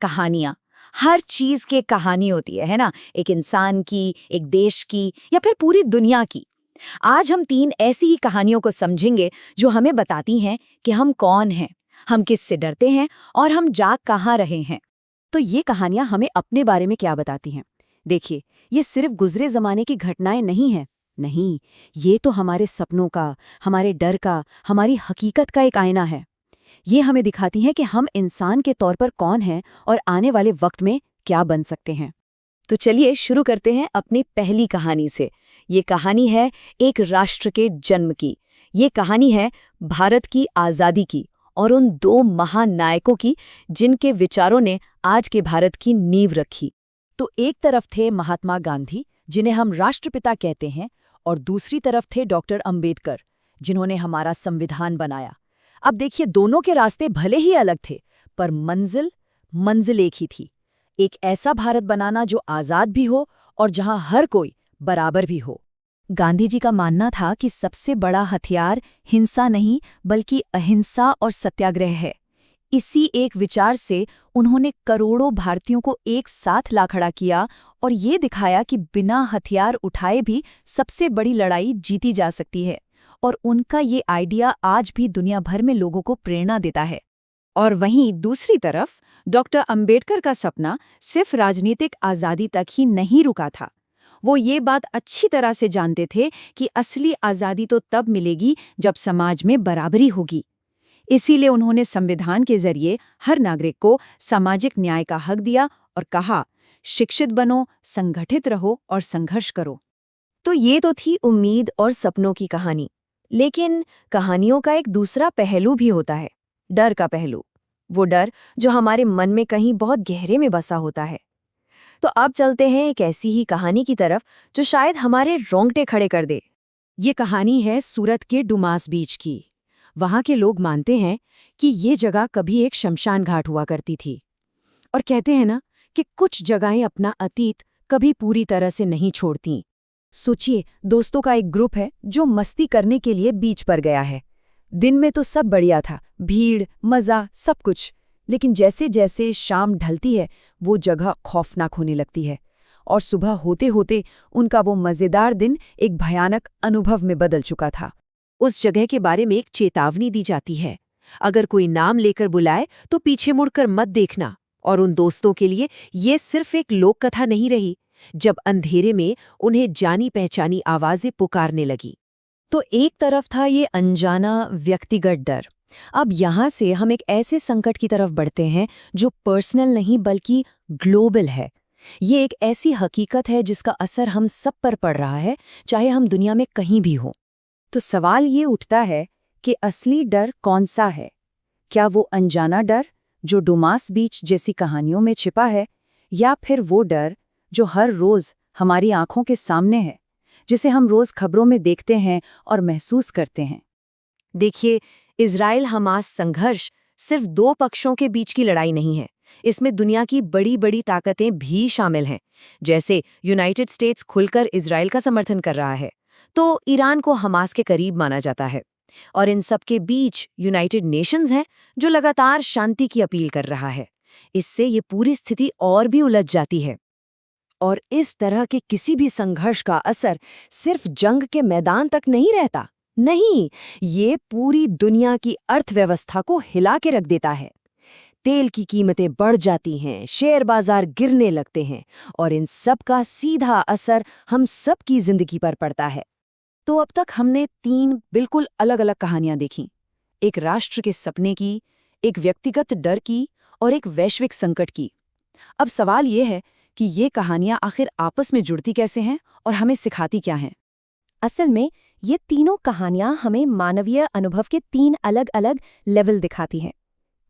कहानियां, हर चीज की एक कहानी होती है ना? एक इंसान की, एक देश की या फिर पूरी दुनिया की। आज हम तीन ऐसी ही कहानियों को समझेंगे जो हमें बताती हैं कि हम कौन हैं, हम किससे डरते हैं और हम जा कहाँ रहे हैं। तो ये कहानियां हमें अपने बारे में क्या बताती हैं? देखिए, ये सिर्फ गुजरे जमाने की घटनाएं नहीं हैं। नहीं, ये तो हमारे सपनों का, हमारे डर का, हमारी हकीकत का एक आईना है। ये हमें दिखाती हैं कि हम इंसान के तौर पर कौन हैं और आने वाले वक्त में क्या बन सकते हैं। तो चलिए शुरू करते हैं अपनी पहली कहानी से। ये कहानी है एक राष्ट्र के जन्म की। ये कहानी है भारत की आज़ादी की और उन दो महान नायकों की जिनके विचारों ने आज के भारत की नींव रखी। तो एक तरफ थे महात्मा गांधी, जिन्हें हम राष्ट्रपिता कहते हैं, और दूसरी तरफ थे डॉक्टर अंबेडकर, जिन्होंने हमारा संविधान बनाया। अब देखिए, दोनों के रास्ते भले ही अलग थे, पर मंजिल मंजिल एक ही थी। एक ऐसा भारत बनाना जो आज़ाद भी हो और जहां हर कोई बराबर भी हो। गांधी जी का मानना था कि सबसे बड़ा हथियार हिंसा नहीं बल्कि अहिंसा और सत्याग्रह है। इसी एक विचार से उन्होंने करोड़ों भारतीयों को एक साथ ला खड़ा किया और ये दिखाया कि बिना हथियार उठाए भी सबसे बड़ी लड़ाई जीती जा सकती है। और उनका ये आइडिया आज भी दुनिया भर में लोगों को प्रेरणा देता है। और वहीं दूसरी तरफ डॉक्टर अंबेडकर का सपना सिर्फ राजनीतिक आज़ादी तक ही नहीं रुका था। वो ये बात अच्छी तरह से जानते थे कि असली आज़ादी तो तब मिलेगी जब समाज में बराबरी होगी। इसीलिए उन्होंने संविधान के जरिए हर नागरिक को सामाजिक न्याय का हक दिया और कहा, शिक्षित बनो, संगठित रहो और संघर्ष करो। तो ये तो थी उम्मीद और सपनों की कहानी। लेकिन कहानियों का एक दूसरा पहलू भी होता है, डर का पहलू। वो डर जो हमारे मन में कहीं बहुत गहरे में बसा होता है। तो अब चलते हैं एक ऐसी ही कहानी की तरफ जो शायद हमारे रोंगटे खड़े कर दे। ये कहानी है सूरत के डुमास बीच की। वहाँ के लोग मानते हैं कि ये जगह कभी एक शमशान घाट हुआ करती थी। और कहते हैं ना कि कुछ जगहें अपना अतीत कभी पूरी तरह से नहीं छोड़ती। सोचिए, दोस्तों का एक ग्रुप है जो मस्ती करने के लिए बीच पर गया है। दिन में तो सब बढ़िया था, भीड़, मज़ा, सब कुछ। लेकिन जैसे जैसे शाम ढलती है, वो जगह खौफनाक होने लगती है। और सुबह होते होते उनका वो मज़ेदार दिन एक भयानक अनुभव में बदल चुका था। उस जगह के बारे में एक चेतावनी दी जाती है, अगर कोई नाम लेकर बुलाए तो पीछे मुड़कर मत देखना। और उन दोस्तों के लिए ये सिर्फ एक लोक कथा नहीं रही। जब अंधेरे में उन्हें जानी पहचानी आवाजें पुकारने लगी, तो एक तरफ था ये अनजाना व्यक्तिगत डर। अब यहाँ से हम एक ऐसे संकट की तरफ बढ़ते हैं जो पर्सनल नहीं बल्कि ग्लोबल है। ये एक ऐसी हकीकत है जिसका असर हम सब पर पड़ रहा है, चाहे हम दुनिया में कहीं भी हों। तो सवाल ये उठता है कि असली डर कौन सा है? क्या वो अनजाना डर जो डुमास बीच जैसी कहानियों में छिपा है, या फिर वो डर जो हर रोज हमारी आंखों के सामने है, जिसे हम रोज खबरों में देखते हैं और महसूस करते हैं? देखिए, इजराइल हमास संघर्ष सिर्फ दो पक्षों के बीच की लड़ाई नहीं है। इसमें दुनिया की बड़ी बड़ी ताकतें भी शामिल हैं। जैसे यूनाइटेड स्टेट्स खुलकर इजराइल का समर्थन कर रहा है, तो ईरान को हमास के करीब माना जाता है। और इन सब के बीच यूनाइटेड नेशंस है जो लगातार शांति की अपील कर रहा है। इससे ये पूरी स्थिति और भी उलझ जाती है। और इस तरह के किसी भी संघर्ष का असर सिर्फ जंग के मैदान तक नहीं रहता। नहीं, ये पूरी दुनिया की अर्थव्यवस्था को हिला के रख देता है। तेल की कीमतें बढ़ जाती हैं, शेयर बाजार गिरने लगते हैं और इन सब का सीधा असर हम सब की जिंदगी पर पड़ता है। तो अब तक हमने तीन बिल्कुल अलग अलग कहानियां देखी, एक राष्ट्र के सपने की, एक व्यक्तिगत डर की और एक वैश्विक संकट की। अब सवाल ये है कि ये कहानियां आखिर आपस में जुड़ती कैसे हैं और हमें सिखाती क्या हैं? असल में ये तीनों कहानियां हमें मानवीय अनुभव के तीन अलग अलग लेवल दिखाती हैं।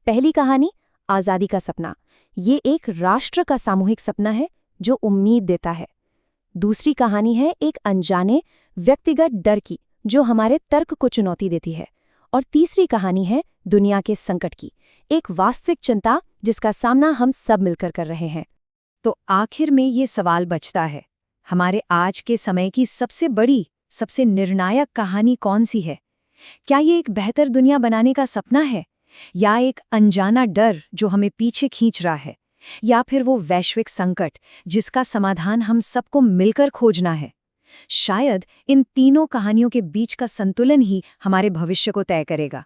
पहली कहानी आज़ादी का सपना, ये एक राष्ट्र का सामूहिक सपना है जो उम्मीद देता है। दूसरी कहानी है एक अनजाने व्यक्तिगत डर की, जो हमारे तर्क को चुनौती देती है। और तीसरी कहानी है दुनिया के संकट की, एक वास्तविक चिंता जिसका सामना हम सब मिलकर कर रहे हैं। तो आखिर में ये सवाल बचता है, हमारे आज के समय की सबसे बड़ी, सबसे निर्णायक कहानी कौन सी है? क्या ये एक बेहतर दुनिया बनाने का सपना है, या एक अनजाना डर जो हमें पीछे खींच रहा है? या फिर वो वैश्विक संकट जिसका समाधान हम सबको मिलकर खोजना है। शायद इन तीनों कहानियों के बीच का संतुलन ही हमारे भविष्य को तय करेगा।